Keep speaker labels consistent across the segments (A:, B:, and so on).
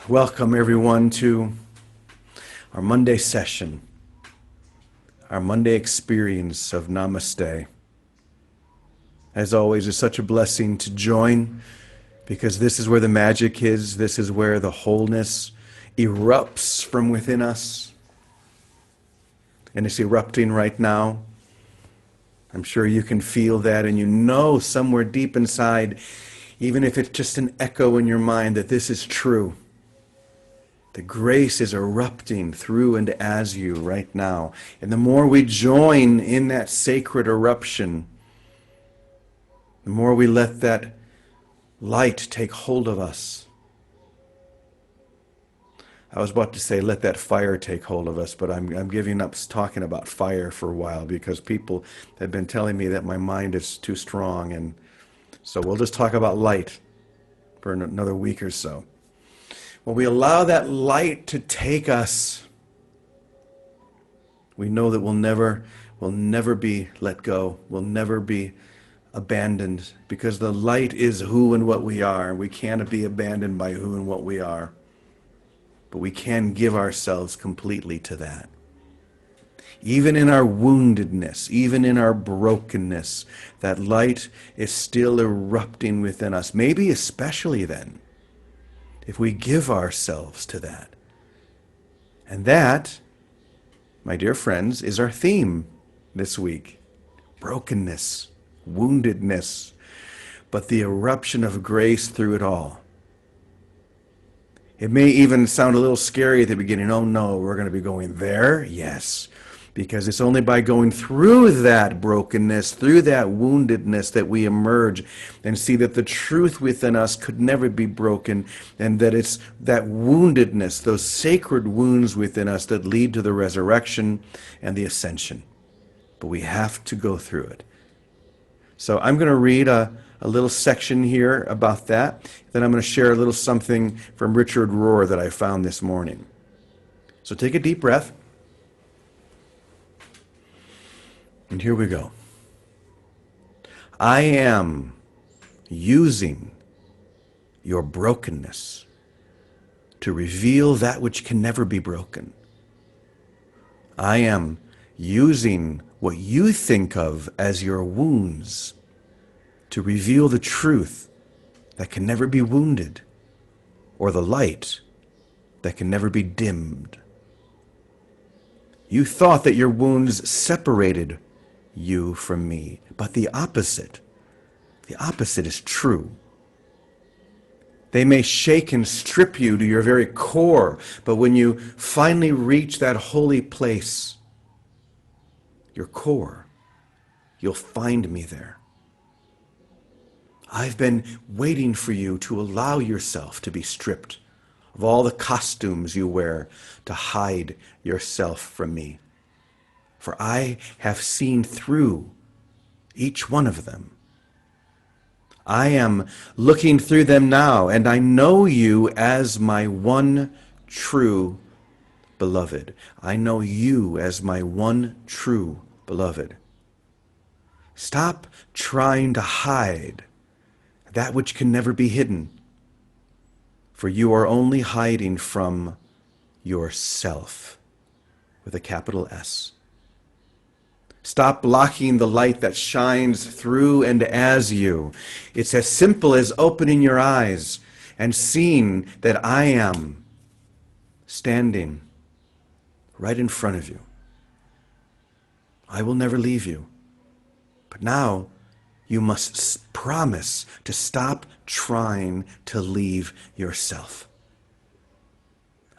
A: Welcome, everyone, to our Monday session, our Monday experience of Namaste. As always, it's such a blessing to join because this is where the magic is. This is where the wholeness erupts from within us. And it's erupting right now. I'm sure you can feel that, and you know somewhere deep inside, even if it's just an echo in your mind, that this is true. The grace is erupting through and as you right now. And the more we join in that sacred eruption, the more we let that light take hold of us. I was about to say, let that fire take hold of us, but I'm giving up talking about fire for a while because people have been telling me that my mind is too strong. And so we'll just talk about light for another week or so. When we allow that light to take us, we know that we'll never be let go. We'll never be abandoned because the light is who and what we are. We can't be abandoned by who and what we are. But we can give ourselves completely to that. Even in our woundedness, even in our brokenness, that light is still erupting within us. Maybe especially then, if we give ourselves to that. And that, my dear friends, is our theme this week. Brokenness, woundedness, but the eruption of grace through it all. It may even sound a little scary at the beginning. Oh no, we're going to be going there? Yes. Because it's only by going through that brokenness, through that woundedness, that we emerge and see that the truth within us could never be broken, and that it's that woundedness, those sacred wounds within us that lead to the resurrection and the ascension. But we have to go through it. So I'm going to read a little section here about that. Then I'm going to share a little something from Richard Rohr that I found this morning. So take a deep breath. And here we go. I am using your brokenness to reveal that which can never be broken. I am using what you think of as your wounds to reveal the truth that can never be wounded, or the light that can never be dimmed. You thought that your wounds separated you from me, but the opposite is true. They may shake and strip you to your very core, but when you finally reach that holy place, your core, you'll find me there. I've been waiting for you to allow yourself to be stripped of all the costumes you wear to hide yourself from me. For I have seen through each one of them. I am looking through them now, and I know you as my one true beloved. I know you as my one true beloved. Stop trying to hide that which can never be hidden, for you are only hiding from yourself, with a capital S. Stop blocking the light that shines through and as you. It's as simple as opening your eyes and seeing that I am standing right in front of you. I will never leave you. But now you must promise to stop trying to leave yourself.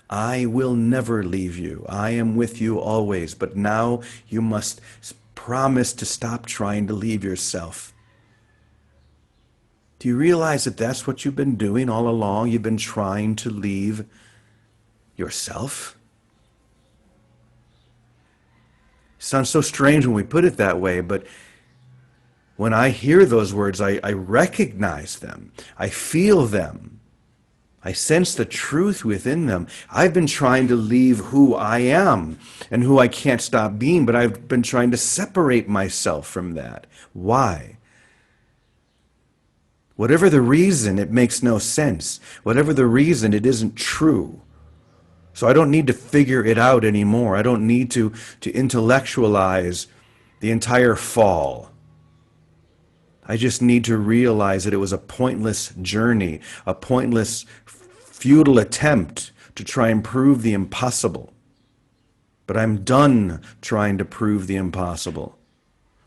A: I will never leave you. I am with you always. But now you must promise to stop trying to leave yourself. Do you realize that that's what you've been doing all along? You've been trying to leave yourself? It sounds so strange when we put it that way, but when I hear those words, I recognize them. I feel them. I sense the truth within them. I've been trying to leave who I am and who I can't stop being, but I've been trying to separate myself from that. Why? Whatever the reason, it makes no sense. Whatever the reason, it isn't true. So I don't need to figure it out anymore. I don't need to intellectualize the entire fall. I just need to realize that it was a pointless journey, a pointless, futile attempt to try and prove the impossible. But I'm done trying to prove the impossible.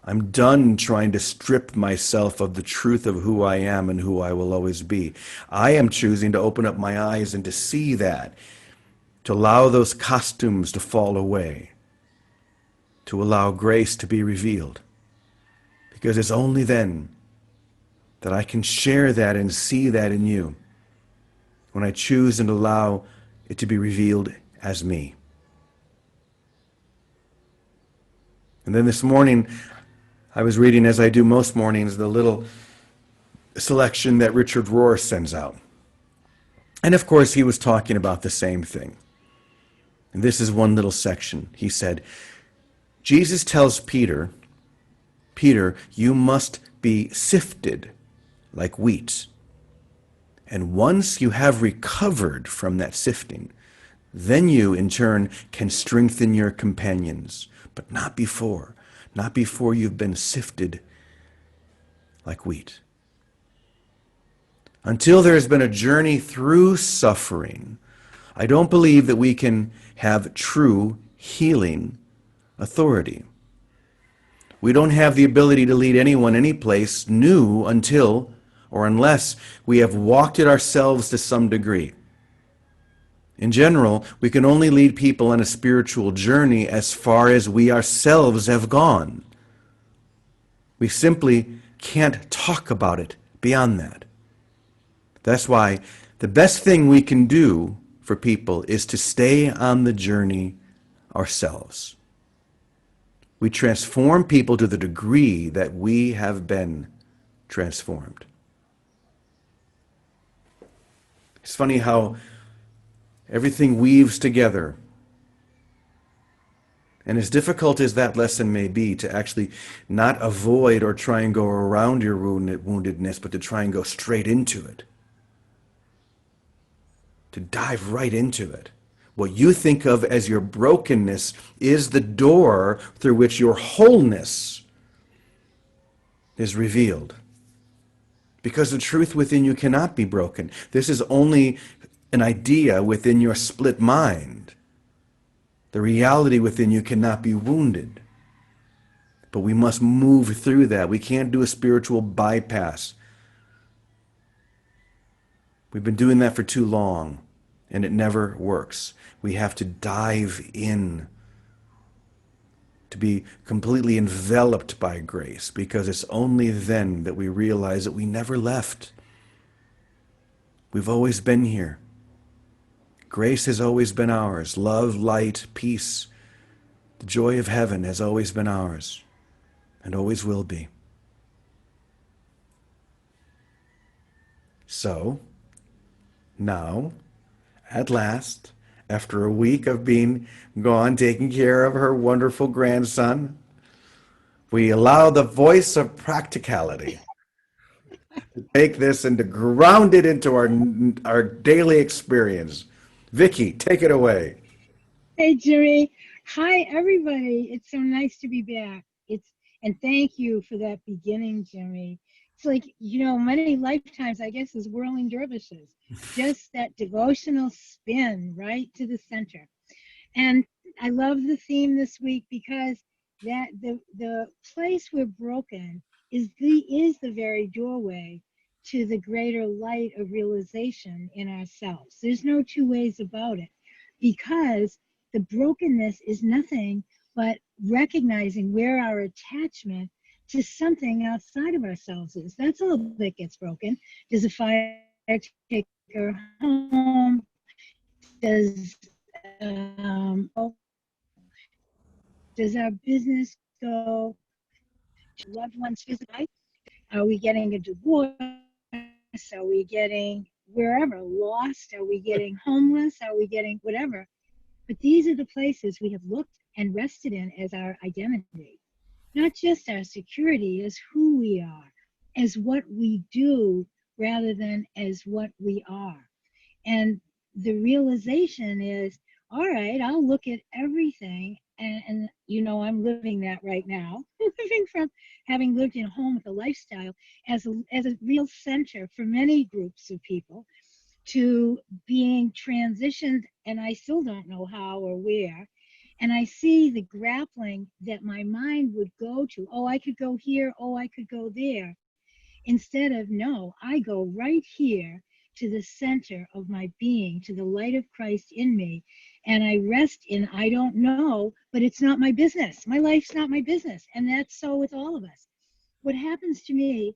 A: I'm done trying to strip myself of the truth of who I am and who I will always be. I am choosing to open up my eyes and to see that, to allow those costumes to fall away, to allow grace to be revealed. Because it's only then that I can share that and see that in you, when I choose and allow it to be revealed as me. And then this morning, I was reading, as I do most mornings, the little selection that Richard Rohr sends out. And of course, he was talking about the same thing. And this is one little section. He said, Jesus tells Peter, Peter, you must be sifted like wheat. And once you have recovered from that sifting, then you, in turn, can strengthen your companions. But not before. Not before you've been sifted like wheat. Until there has been a journey through suffering, I don't believe that we can have true healing authority. We don't have the ability to lead anyone any place new until or unless we have walked it ourselves to some degree. In general, we can only lead people on a spiritual journey as far as we ourselves have gone. We simply can't talk about it beyond that. That's why the best thing we can do for people is to stay on the journey ourselves. We transform people to the degree that we have been transformed. It's funny how everything weaves together. And as difficult as that lesson may be, to actually not avoid or try and go around your woundedness, but to try and go straight into it. To dive right into it. What you think of as your brokenness is the door through which your wholeness is revealed. Because the truth within you cannot be broken. This is only an idea within your split mind. The reality within you cannot be wounded. But we must move through that. We can't do a spiritual bypass. We've been doing that for too long, and it never works. We have to dive in to be completely enveloped by grace, because it's only then that we realize that we never left. We've always been here. Grace has always been ours. Love, light, peace, the joy of heaven has always been ours and always will be. So, now, at last, after a week of being gone, taking care of her wonderful grandson, we allow the voice of practicality to take this and to ground it into our daily experience. Vicky, take it away.
B: Hey, Jimmy. Hi, everybody. It's so nice to be back. And thank you for that beginning, Jimmy. It's like, many lifetimes, I guess, as whirling dervishes. Just that devotional spin right to the center. And I love the theme this week because that the place we're broken is the very doorway to the greater light of realization in ourselves. There's no two ways about it, because the brokenness is nothing but recognizing where our attachment to something outside of ourselves is. That's all that gets broken. Does a fire take our home? Does does our business go? Loved ones physically? Are we getting a divorce? Are we getting wherever lost? Are we getting homeless? Are we getting whatever? But these are the places we have looked and rested in as our identity, not just our security, as who we are, as what we do rather than as what we are. And the realization is, all right, I'll look at everything. And I'm living that right now, living from having lived in a home with a lifestyle as a real center for many groups of people to being transitioned, and I still don't know how or where. And I see the grappling that my mind would go to. Oh, I could go here. Oh, I could go there. Instead of, no, I go right here to the center of my being, to the light of Christ in me. And I rest in, I don't know, but it's not my business. My life's not my business. And that's so with all of us. What happens to me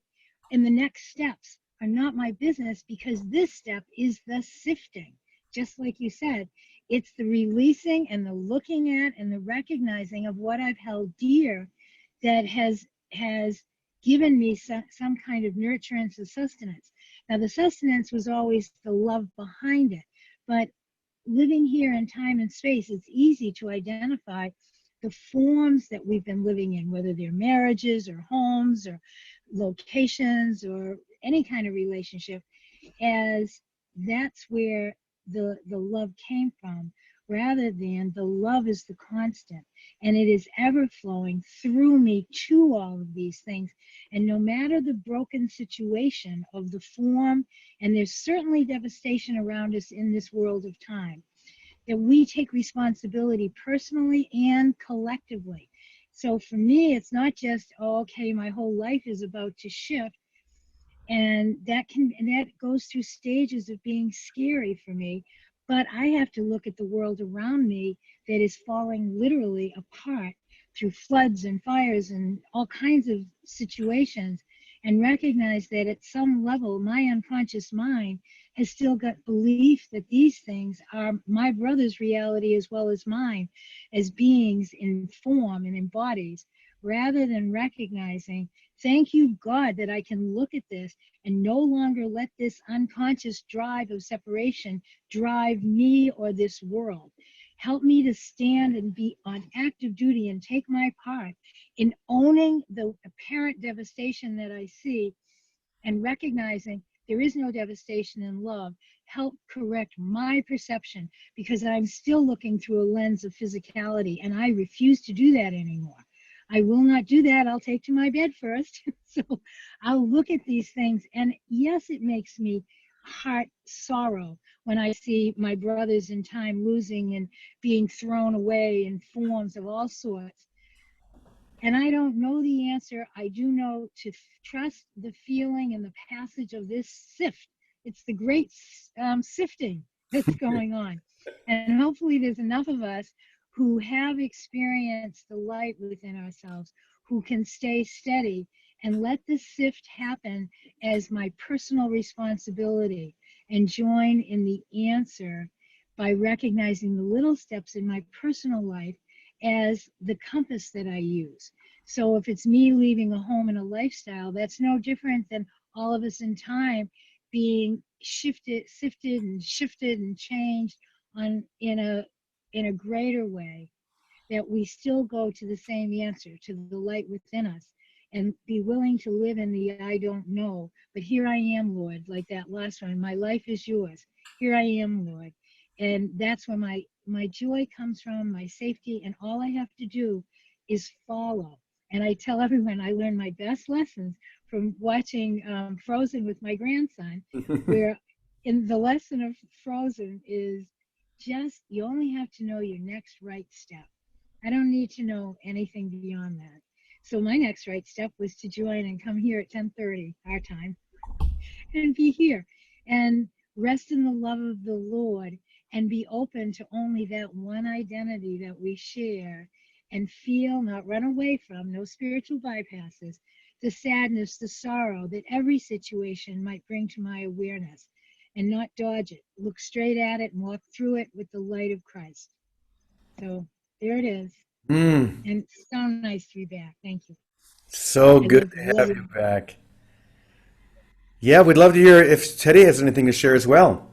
B: in the next steps are not my business, because this step is the sifting. Just like you said, it's the releasing and the looking at and the recognizing of what I've held dear that has given me some kind of nurturance and sustenance. Now, the sustenance was always the love behind it, but living here in time and space, it's easy to identify the forms that we've been living in, whether they're marriages or homes or locations or any kind of relationship, as that's where the love came from, rather than the love is the constant, and it is ever flowing through me to all of these things. And no matter the broken situation of the form, and there's certainly devastation around us in this world of time, that we take responsibility personally and collectively. So for me, it's not just, oh, okay, my whole life is about to shift, and that goes through stages of being scary for me. But I have to look at the world around me that is falling literally apart through floods and fires and all kinds of situations, and recognize that at some level my unconscious mind has still got belief that these things are my brother's reality as well as mine, as beings in form and in bodies, rather than recognizing, thank you, God, that I can look at this and no longer let this unconscious drive of separation drive me or this world. Help me to stand and be on active duty and take my part in owning the apparent devastation that I see, and recognizing there is no devastation in love. Help correct my perception, because I'm still looking through a lens of physicality, and I refuse to do that anymore. I will not do that. I'll take to my bed first. So I'll look at these things. And yes, it makes me heart sorrow when I see my brothers in time losing and being thrown away in forms of all sorts. And I don't know the answer. I do know to trust the feeling and the passage of this sift. It's the great sifting that's going on. And hopefully there's enough of us who have experienced the light within ourselves, who can stay steady and let this sift happen as my personal responsibility, and join in the answer by recognizing the little steps in my personal life as the compass that I use. So if it's me leaving a home and a lifestyle, that's no different than all of us in time being sifted and shifted and changed on in a greater way, that we still go to the same answer, to the light within us, and be willing to live in the I don't know. But here I am, Lord, like that last one, my life is yours. Here I am, Lord. And that's where my joy comes from, my safety, and all I have to do is follow. And I tell everyone I learned my best lessons from watching Frozen with my grandson, where in the lesson of Frozen is just, you only have to know your next right step. I don't need to know anything beyond that. So my next right step was to join and come here at 10:30 our time and be here and rest in the love of the Lord, and be open to only that one identity that we share, and feel, not run away from, no spiritual bypasses, the sadness, the sorrow that every situation might bring to my awareness, and not dodge it. Look straight at it and walk through it with the light of Christ. So there it is.
A: Mm,
B: And it's so nice to be back. Thank you.
A: so
B: I
A: good
B: love,
A: to
B: love
A: have
B: you.
A: you back. Yeah, we'd love to hear if Teddy has anything to share as well.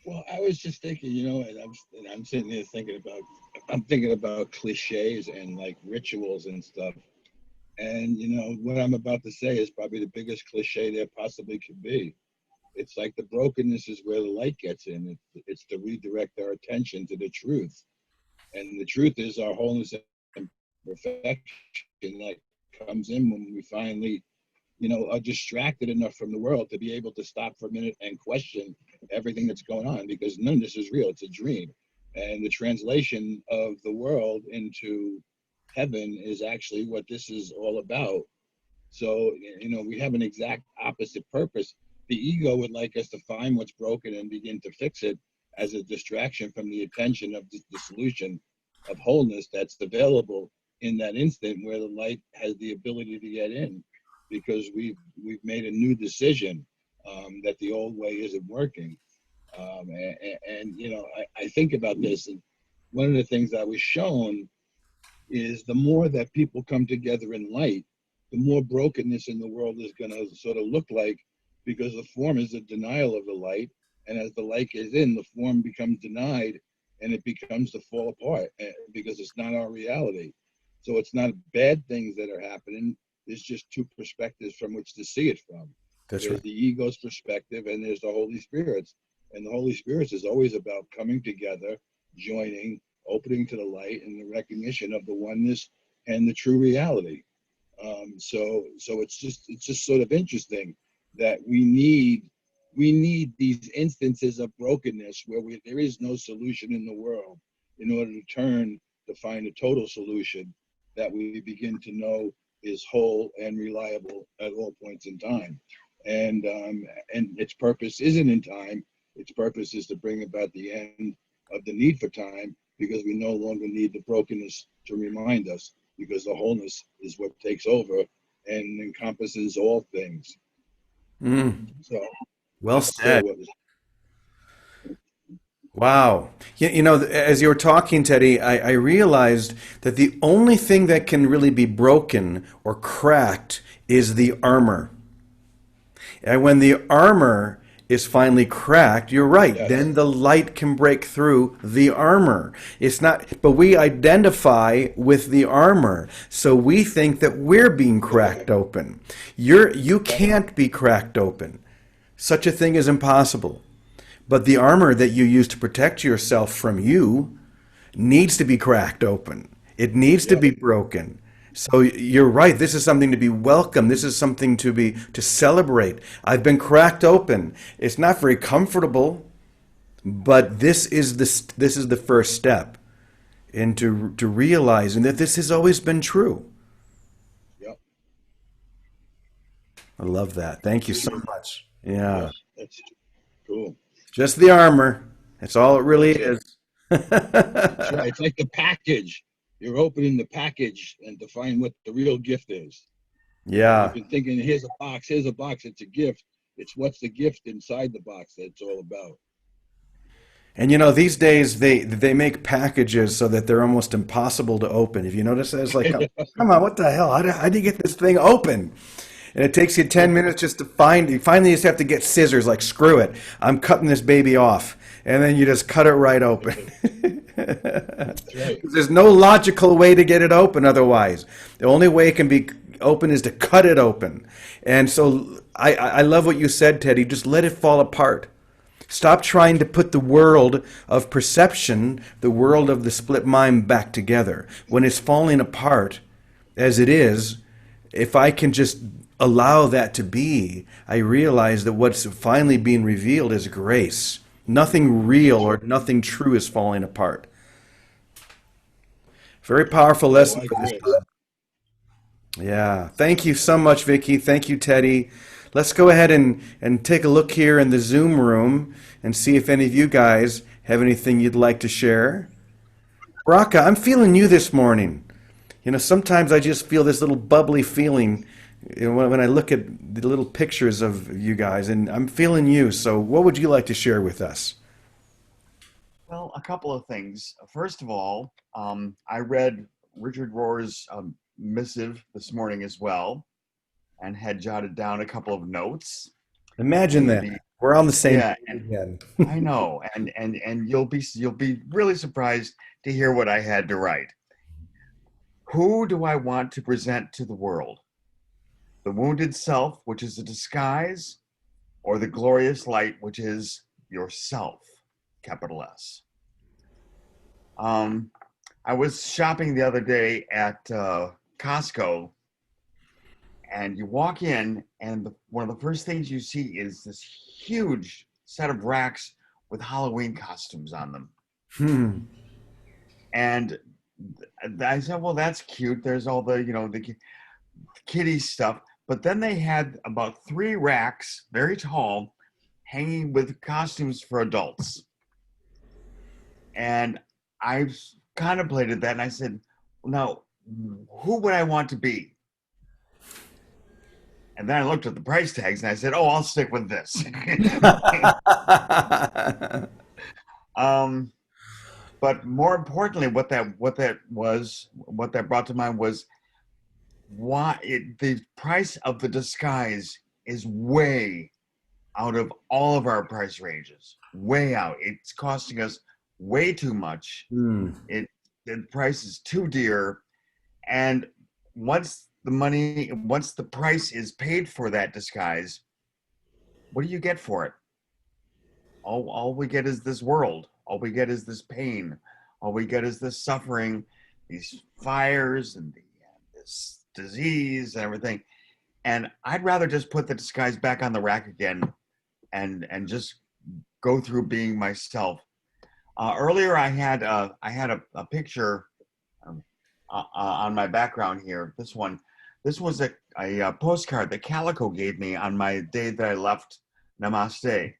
C: Well, I was just thinking, and I'm sitting there thinking about, I'm thinking about cliches and like rituals and stuff. And what I'm about to say is probably the biggest cliche there possibly could be. It's like the brokenness is where the light gets in. It's to redirect our attention to the truth. And the truth is our wholeness and perfection that comes in when we finally, are distracted enough from the world to be able to stop for a minute and question everything that's going on, because none of this is real. It's a dream. And the translation of the world into heaven is actually what this is all about. So, we have an exact opposite purpose. The ego would like us to find what's broken and begin to fix it as a distraction from the attention of the solution of wholeness that's available in that instant where the light has the ability to get in, because we've made a new decision, that the old way isn't working. I think about this, and one of the things I was shown is the more that people come together in light, the more brokenness in the world is going to sort of look like, because the form is a denial of the light. And as the light is in, the form becomes denied and it becomes to fall apart, because it's not our reality. So it's not bad things that are happening. There's just two perspectives from which to see it from.
A: That's
C: There's
A: right.
C: the ego's perspective and there's the Holy Spirit's. And the Holy Spirit's is always about coming together, joining, opening to the light and the recognition of the oneness and the true reality. So it's just sort of interesting that we need these instances of brokenness where there is no solution in the world in order to find a total solution that we begin to know is whole and reliable at all points in time. And its purpose isn't in time. Its purpose is to bring about the end of the need for time, because we no longer need the brokenness to remind us, because the wholeness is what takes over and encompasses all things.
A: Mm,
C: So
A: well
C: that's sort of
A: said.
C: what was.
A: Wow. As you were talking, Teddy, I realized that the only thing that can really be broken or cracked is the armor. And when the armor is finally cracked, you're right, then
C: Yes.
A: the light can break through the armor. It's not, but we identify with the armor. So we think that we're being cracked open. You can't be cracked open. Such a thing is impossible. But the armor that you use to protect yourself from you needs to be cracked open. It needs to
C: Yep.
A: be broken. So you're right. This is something to be welcomed. This is something to celebrate. I've been cracked open. It's not very comfortable, but this is the first step into to realizing that this has always been true.
C: Yep.
A: I love that. Thank you so much. Yeah.
C: Yes. That's cool.
A: Just the armor. That's all it really
C: That's it.
A: is.
C: That's right. It's like the package. You're opening the package and to find what the real gift is. You've
A: Yeah.
C: been thinking, here's a box, here's a box. It's a gift. It's what's the gift inside the box that it's all about.
A: And these days they make packages so that they're almost impossible to open. If you notice that, it's like, come on, what the hell? How do you get this thing open? And it takes you 10 minutes just to find. You finally just have to get scissors, like, screw it. I'm cutting this baby off. And then you just cut it right open.
C: That's right.
A: There's no logical way to get it open otherwise. The only way it can be open is to cut it open. And so I love what you said, Teddy. Just let it fall apart. Stop trying to put the world of perception, the world of the split mind, back together. When it's falling apart, as it is, if I can just allow that to be, I realize that what's finally being revealed is grace. Nothing real
C: That's
A: or
C: right.
A: nothing true is falling apart. Very powerful
C: Oh,
A: lesson
C: I
A: for this
C: agree.
A: time. Yeah. Thank you so much, Vicky. Thank you, Teddy. Let's go ahead and take a look here in the Zoom room and see if any of you guys have anything you'd like to share. Raka, I'm feeling you this morning. Sometimes I just feel this little bubbly feeling, when I look at the little pictures of you guys, and I'm feeling you. So what would you like to share with us?
D: Well, a couple of things. First of all, I read Richard Rohr's missive this morning as well, and had jotted down a couple of notes.
A: Imagine
D: And
A: that. We're on the same
D: yeah,
A: page
D: and
A: again.
D: I know, and you'll be really surprised to hear what I had to write. Who do I want to present to the world? The wounded self, which is a disguise, or the glorious light, which is yourself, capital S. I was shopping the other day at Costco, and you walk in, and one of the first things you see is this huge set of racks with Halloween costumes on them. And I said, well, that's cute. There's all the, the kitty stuff. But then they had about 3 racks, very tall, hanging with costumes for adults. And I contemplated that, and I said, now, who would I want to be? And then I looked at the price tags, and I said, oh, I'll stick with this. But more importantly, what that brought to mind was why the price of the disguise is way out of all of our price ranges. Way out. It's costing us way too much. The price is too dear. And once the price is paid for that disguise, what do you get for it? All we get is this world. All we get is this pain. All we get is this suffering, these fires, and this disease and everything. And I'd rather just put the disguise back on the rack again and just go through being myself. Earlier, I had a picture on my background here. This was a postcard that Calico gave me on my day that I left Namaste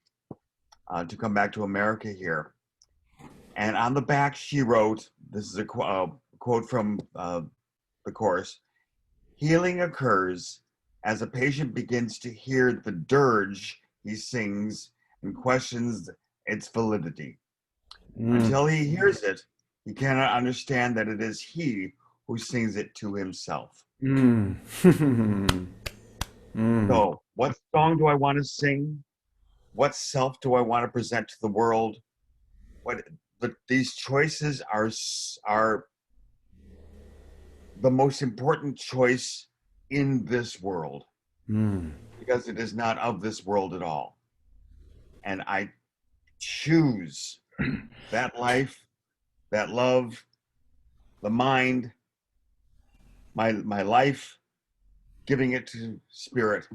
D: to come back to America here. And on the back, she wrote, this is a quote from the Course, healing occurs as a patient begins to hear the dirge he sings and questions its validity. Until he hears it, he cannot understand that it is he who sings it to himself. So, what song do I want to sing? What self do I want to present to the world? These choices are the most important choice in this world, because it is not of this world at all. And I choose that life, that love, the mind, my life, giving it to Spirit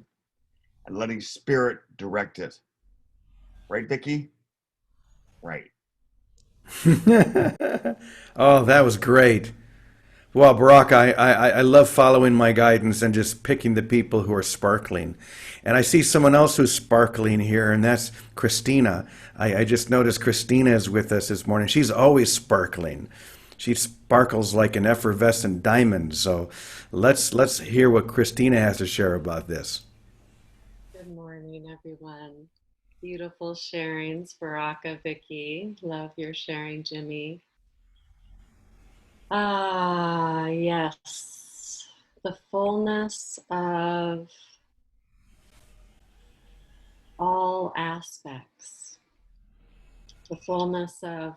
D: and letting Spirit direct it. Right, Vicki? Right.
A: Oh, that was great. Well, Barack, I love following my guidance and just picking the people who are sparkling. And I see someone else who's sparkling here, and that's Christina. I just noticed Christina is with us this morning. She's always sparkling. She sparkles like an effervescent diamond. So let's hear what Christina has to share about this.
E: Good morning, everyone. Beautiful sharings, Baraka, Vicky. Love your sharing, Jimmy. Yes. The fullness of all aspects. The fullness of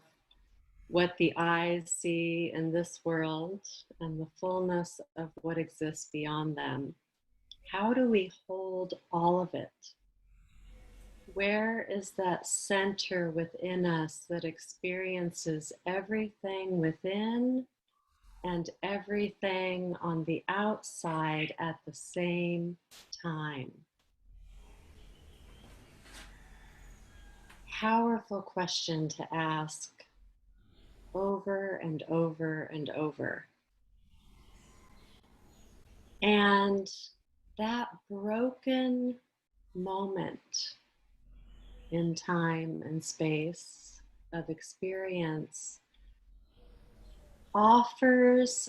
E: what the eyes see in this world and the fullness of what exists beyond them. How do we hold all of it? Where is that center within us that experiences everything within and everything on the outside at the same time? Powerful question to ask over and over and over. And that broken moment in time and space of experience offers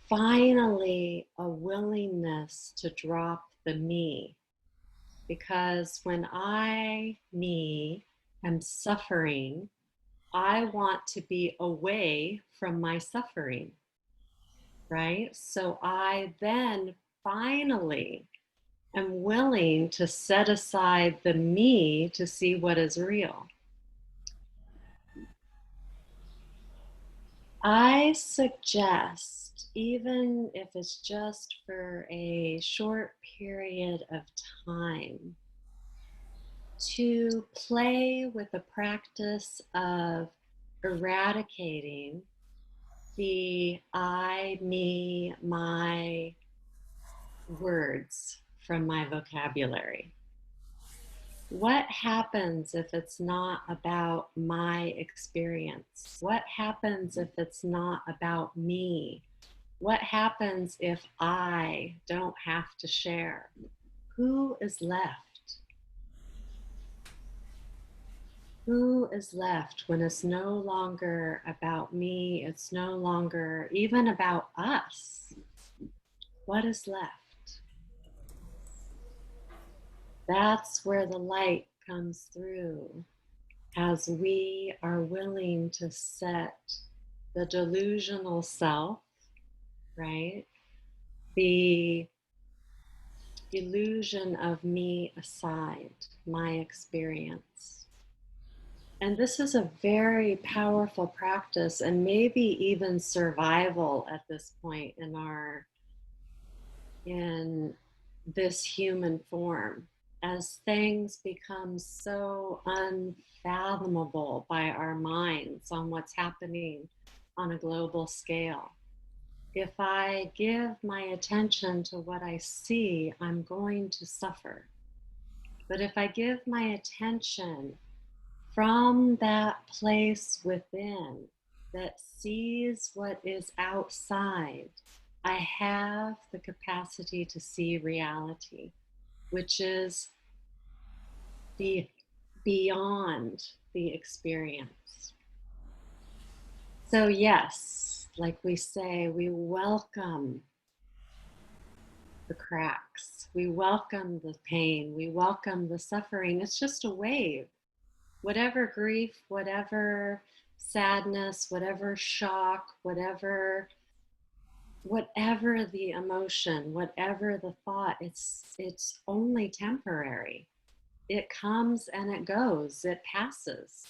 E: finally a willingness to drop the me. Because when me, am suffering, I want to be away from my suffering, right? So I then finally am willing to set aside the me to see what is real. I suggest even if it's just for a short period of time, to play with the practice of eradicating the I, me, my words from my vocabulary. What happens if it's not about my experience? What happens if it's not about me? What happens if I don't have to share? Who is left? Who is left when it's no longer about me? It's no longer even about us. What is left? That's where the light comes through as we are willing to set the delusional self, right? The illusion of me aside, my experience. And this is a very powerful practice, and maybe even survival at this point in this human form, as things become so unfathomable by our minds on what's happening on a global scale. If I give my attention to what I see, I'm going to suffer. But if I give my attention from that place within that sees what is outside, I have the capacity to see reality, which is beyond the experience. So, yes, like we say, we welcome the cracks, we welcome the pain, we welcome the suffering. It's just a wave. Whatever grief, whatever sadness, whatever shock, whatever the emotion, whatever the thought, it's only temporary. It comes and it goes, it passes.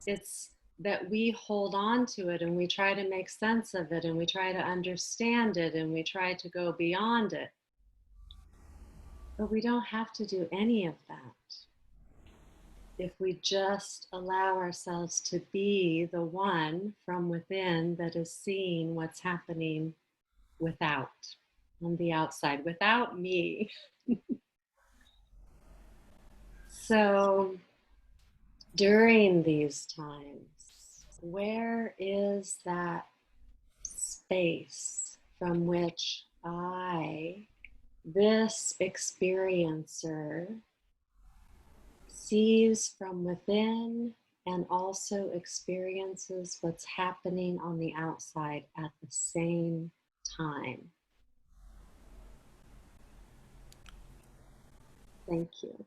E: It's that we hold on to it and we try to make sense of it and we try to understand it and we try to go beyond it. But we don't have to do any of that if we just allow ourselves to be the one from within that is seeing what's happening without, on the outside, without me. So during these times, where is that space from which I, this experiencer, sees from within and also experiences what's happening on the outside at the same time? Thank you.